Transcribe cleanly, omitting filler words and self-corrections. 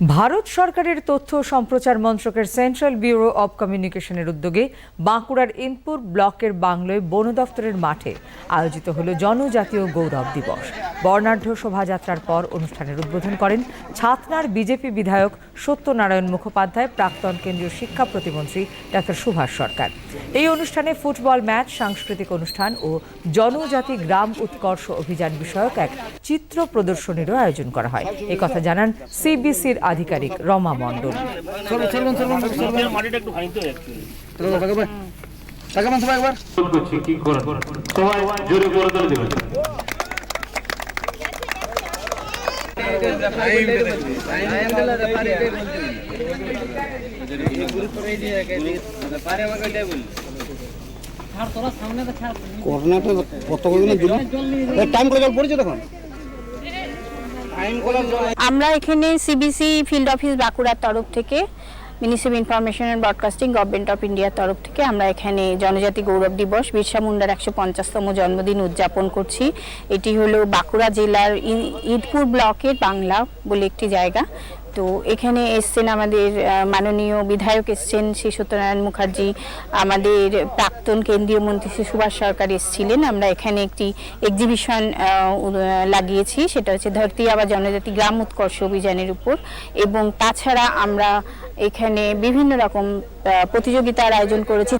ভারত সরকারের তথ্য সম্প্রচার মন্ত্রকের সেন্ট্রাল ব্যুরো অব কমিউনিকেশনের উদ্যোগে বাঁকুড়ার ইনপুর ব্লকের বাংলোয় বন দফতরের মাঠে আয়োজিত হল জনজাতীয় গৌরব দিবস। বর্ণাঢ্য শোভাযাত্রার পর অনুষ্ঠানের উদ্বোধন করেন ছাতনার বিজেপি বিধায়ক সত্যনারায়ণ মুখোপাধ্যায়, প্রাক্তন কেন্দ্রীয় শিক্ষা প্রতিমন্ত্রী ডক্টর সুভাষ সরকার। এই অনুষ্ঠানে ফুটবল ম্যাচ, সাংস্কৃতিক অনুষ্ঠান ও জনজাতি গ্রাম উৎকর্ষ অভিযান বিষয়ক এক চিত্র প্রদর্শনীরও আয়োজন করা হয়। এই কথা জানান সিবিসির আধিকারিক রমা মণ্ডল। আমরা এখানে সিবিসি ফিল্ড অফিস বাঁকুড়ার তরফ থেকে, ministry of information and broadcasting, government of ইন্ডিয়ার তরফ থেকে আমরা এখানে জনজাতি গৌরব দিবস, বিরসা মুন্ডার 150তম জন্মদিন উদযাপন করছি। এটি হলো বাঁকুড়া জেলার ইদপুর ব্লকের বাংলা বলে একটি জায়গা। তো এখানে এসছেন আমাদের মাননীয় বিধায়ক, এসছেন শ্রী সত্যনারায়ণ মুখার্জি, আমাদের প্রাক্তন কেন্দ্রীয় মন্ত্রী শ্রী সুভাষ সরকার এসেছিলেন। আমরা এখানে একটি এক্সিবিশন লাগিয়েছি, সেটা হচ্ছে ধরতি আবা জনজাতি গ্রাম উৎকর্ষ অভিযানের উপর। এবং তাছাড়া আমরা এখানে বিভিন্ন রকম প্রতিযোগিতার আয়োজন করেছি।